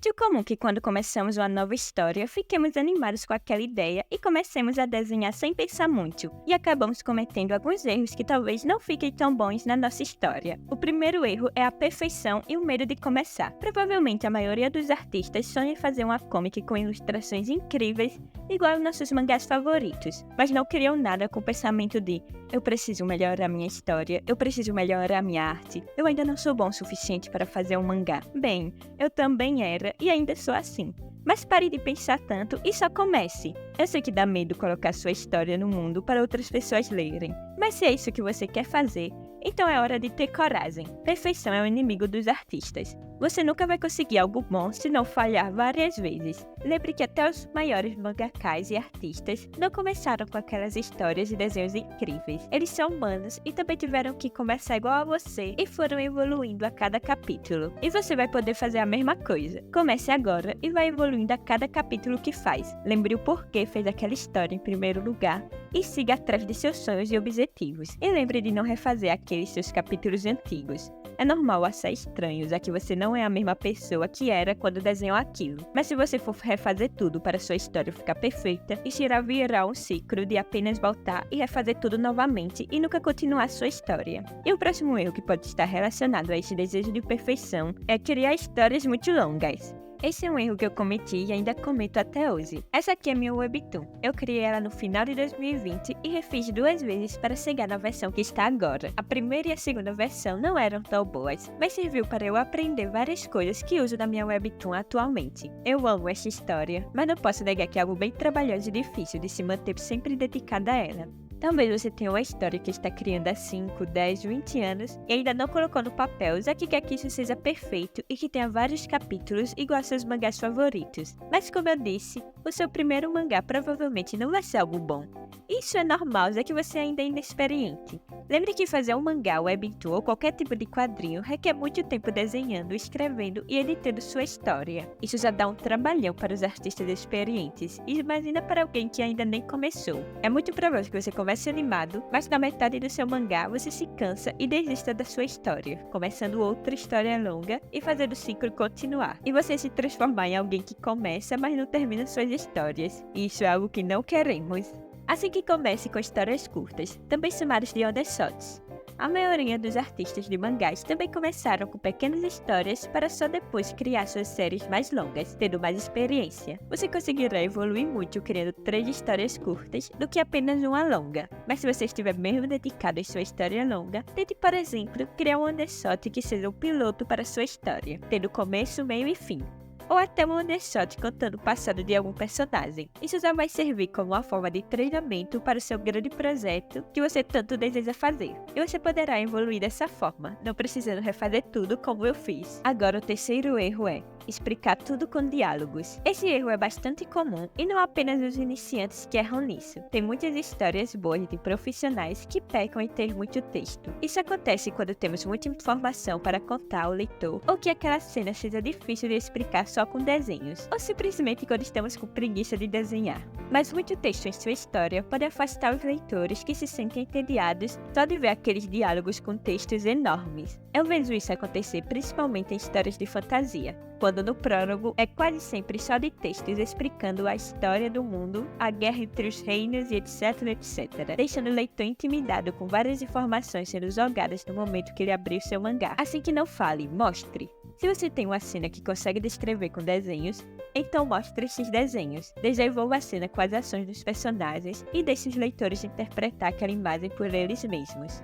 muito comum que quando começamos uma nova história, fiquemos animados com aquela ideia e comecemos a desenhar sem pensar muito, e acabamos cometendo alguns erros que talvez não fiquem tão bons na nossa história. O primeiro erro é a perfeição e o medo de começar. Provavelmente a maioria dos artistas sonha em fazer uma comic com ilustrações incríveis, igual aos nossos mangás favoritos, mas não criam nada com o pensamento de eu preciso melhorar minha história, eu preciso melhorar minha arte, eu ainda não sou bom o suficiente para fazer um mangá. Bem, eu também era e ainda sou assim. Mas pare de pensar tanto e só comece. Eu sei que dá medo colocar sua história no mundo para outras pessoas lerem, mas se é isso que você quer fazer, então é hora de ter coragem. Perfeição é o inimigo dos artistas. Você nunca vai conseguir algo bom se não falhar várias vezes. Lembre que até os maiores mangakas e artistas não começaram com aquelas histórias e desenhos incríveis. Eles são humanos e também tiveram que começar igual a você e foram evoluindo a cada capítulo. E você vai poder fazer a mesma coisa. Comece agora e vai evoluindo a cada capítulo que faz. Lembre o porquê fez aquela história em primeiro lugar e siga atrás de seus sonhos e objetivos. E lembre de não refazer aqueles seus capítulos antigos. É normal achar estranho, já que você não é a mesma pessoa que era quando desenhou aquilo. Mas se você for refazer tudo para sua história ficar perfeita, isso irá virar um ciclo de apenas voltar e refazer tudo novamente e nunca continuar sua história. E o próximo erro que pode estar relacionado a esse desejo de perfeição é criar histórias muito longas. Esse é um erro que eu cometi e ainda cometo até hoje. Essa aqui é minha webtoon. Eu criei ela no final de 2020 e refiz 2 vezes para chegar na versão que está agora. A primeira e a segunda versão não eram tão boas, mas serviu para eu aprender várias coisas que uso na minha webtoon atualmente. Eu amo essa história, mas não posso negar que é algo bem trabalhoso e difícil de se manter sempre dedicada a ela. Talvez você tenha uma história que está criando há 5, 10, 20 anos e ainda não colocou no papel, já que quer que isso seja perfeito e que tenha vários capítulos igual aos seus mangás favoritos. Mas como eu disse, o seu primeiro mangá provavelmente não vai ser algo bom. Isso é normal, já que você ainda é inexperiente. Lembre que fazer um mangá, webtoon ou qualquer tipo de quadrinho requer muito tempo desenhando, escrevendo e editando sua história. Isso já dá um trabalhão para os artistas experientes, e imagina para alguém que ainda nem começou. É muito provável que você comece animado, mas na metade do seu mangá você se cansa e desista da sua história, começando outra história longa e fazendo o ciclo continuar. E você se transformar em alguém que começa, mas não termina suas histórias. Isso é algo que não queremos. Assim que comece com histórias curtas, também chamadas de one-shots. A maioria dos artistas de mangás também começaram com pequenas histórias para só depois criar suas séries mais longas, tendo mais experiência. Você conseguirá evoluir muito criando 3 histórias curtas do que apenas uma longa. Mas se você estiver mesmo dedicado em sua história longa, tente, por exemplo, criar um one-shot que seja um piloto para sua história, tendo começo, meio e fim. Ou até um one-shot contando o passado de algum personagem. Isso já vai servir como uma forma de treinamento para o seu grande projeto que você tanto deseja fazer. E você poderá evoluir dessa forma, não precisando refazer tudo como eu fiz. Agora o terceiro erro é explicar tudo com diálogos. Esse erro é bastante comum e não apenas os iniciantes que erram nisso. Tem muitas histórias boas de profissionais que pecam em ter muito texto. Isso acontece quando temos muita informação para contar ao leitor ou que aquela cena seja difícil de explicar só com desenhos, ou simplesmente quando estamos com preguiça de desenhar. Mas muito texto em sua história pode afastar os leitores que se sentem entediados só de ver aqueles diálogos com textos enormes. Eu vejo isso acontecer principalmente em histórias de fantasia, quando no prólogo é quase sempre só de textos explicando a história do mundo, a guerra entre os reinos e etc, etc, deixando o leitor intimidado com várias informações sendo jogadas no momento que ele abriu seu mangá. Assim que não fale, mostre. Se você tem uma cena que consegue descrever com desenhos, então mostre esses desenhos. Desenvolva a cena com as ações dos personagens e deixe os leitores interpretar aquela imagem por eles mesmos.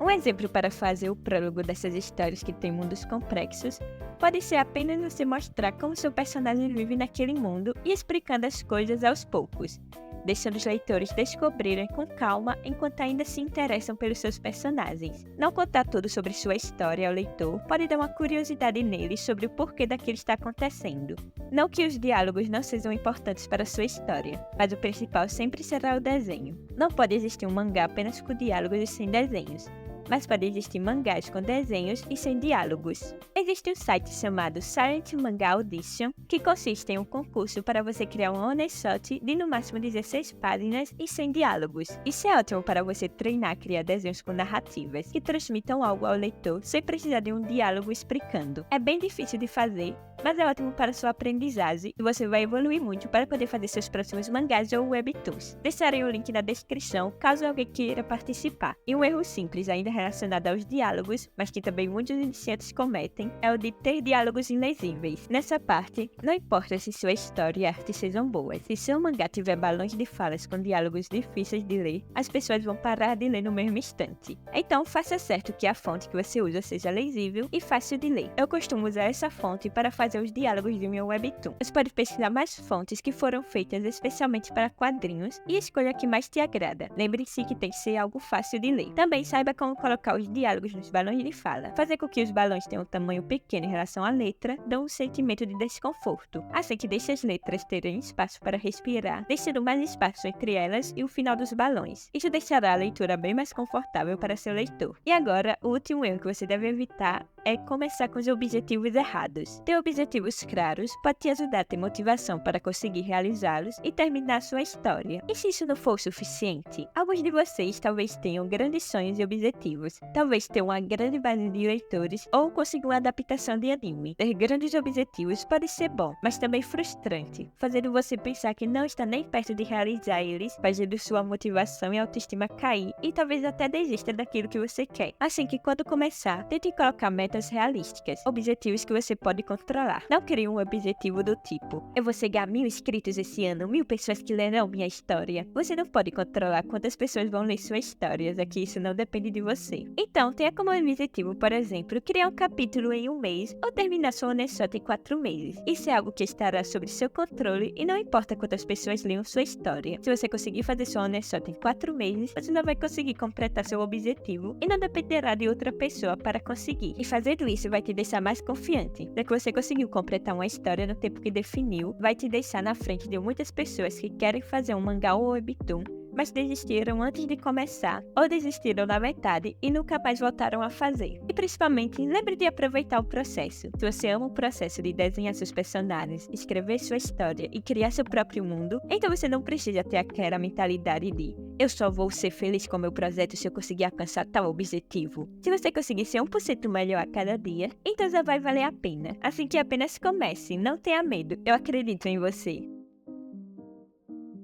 Um exemplo para fazer o prólogo dessas histórias que têm mundos complexos pode ser apenas você mostrar como seu personagem vive naquele mundo e explicando as coisas aos poucos, deixando os leitores descobrirem com calma enquanto ainda se interessam pelos seus personagens. Não contar tudo sobre sua história ao leitor pode dar uma curiosidade nele sobre o porquê daquilo está acontecendo. Não que os diálogos não sejam importantes para sua história, mas o principal sempre será o desenho. Não pode existir um mangá apenas com diálogos e sem desenhos, mas pode existir mangás com desenhos e sem diálogos. Existe um site chamado Silent Manga Audition, que consiste em um concurso para você criar um one-shot de no máximo 16 páginas e sem diálogos. Isso é ótimo para você treinar a criar desenhos com narrativas que transmitam algo ao leitor sem precisar de um diálogo explicando. É bem difícil de fazer, mas é ótimo para sua aprendizagem e você vai evoluir muito para poder fazer seus próximos mangás ou webtoons. Deixarei o link na descrição caso alguém queira participar. E um erro simples ainda relacionado aos diálogos, mas que também muitos iniciantes cometem, é o de ter diálogos ilegíveis. Nessa parte, não importa se sua história e arte sejam boas, se seu mangá tiver balões de falas com diálogos difíceis de ler, as pessoas vão parar de ler no mesmo instante. Então faça certo que a fonte que você usa seja legível e fácil de ler. Eu costumo usar essa fonte para fazer os diálogos de meu webtoon. Você pode pesquisar mais fontes que foram feitas especialmente para quadrinhos e escolha a que mais te agrada. Lembre-se que tem que ser algo fácil de ler. Também saiba como colocar os diálogos nos balões de fala. Fazer com que os balões tenham um tamanho pequeno em relação à letra dá um sentimento de desconforto, assim que deixe as letras terem espaço para respirar, deixando mais espaço entre elas e o final dos balões. Isso deixará a leitura bem mais confortável para seu leitor. E agora, o último erro que você deve evitar é começar com os objetivos errados. Ter objetivos claros pode te ajudar a ter motivação para conseguir realizá-los e terminar sua história. E se isso não for o suficiente? Alguns de vocês talvez tenham grandes sonhos e objetivos, talvez tenham uma grande base de leitores ou consigam uma adaptação de anime. Ter grandes objetivos pode ser bom, mas também frustrante, fazendo você pensar que não está nem perto de realizar eles, fazendo sua motivação e autoestima cair e talvez até desista daquilo que você quer. Assim que quando começar, tente colocar metas realísticas, objetivos que você pode controlar. Não crie um objetivo do tipo: eu vou chegar a 1000 inscritos esse ano, 1000 pessoas que lerão minha história. Você não pode controlar quantas pessoas vão ler suas histórias, aqui isso não depende de você. Então, tenha como objetivo, por exemplo, criar um capítulo em um mês ou terminar sua one shot em 4 meses. Isso é algo que estará sob seu controle e não importa quantas pessoas leiam sua história. Se você conseguir fazer sua one shot em 4 meses, você não vai conseguir completar seu objetivo e não dependerá de outra pessoa para conseguir. E fazendo isso vai te deixar mais confiante, já que você conseguiu completar uma história no tempo que definiu, vai te deixar na frente de muitas pessoas que querem fazer um mangá ou webtoon, mas desistiram antes de começar, ou desistiram na metade e nunca mais voltaram a fazer. E principalmente, lembre de aproveitar o processo. Se você ama o processo de desenhar seus personagens, escrever sua história e criar seu próprio mundo, então você não precisa ter aquela mentalidade de eu só vou ser feliz com meu projeto se eu conseguir alcançar tal objetivo. Se você conseguir ser 1% melhor a cada dia, então já vai valer a pena. Assim que apenas comece, não tenha medo, eu acredito em você.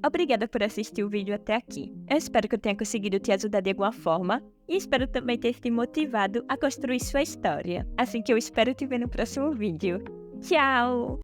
Obrigada por assistir o vídeo até aqui. Eu espero que eu tenha conseguido te ajudar de alguma forma e espero também ter te motivado a construir sua história. Assim que eu espero te ver no próximo vídeo. Tchau!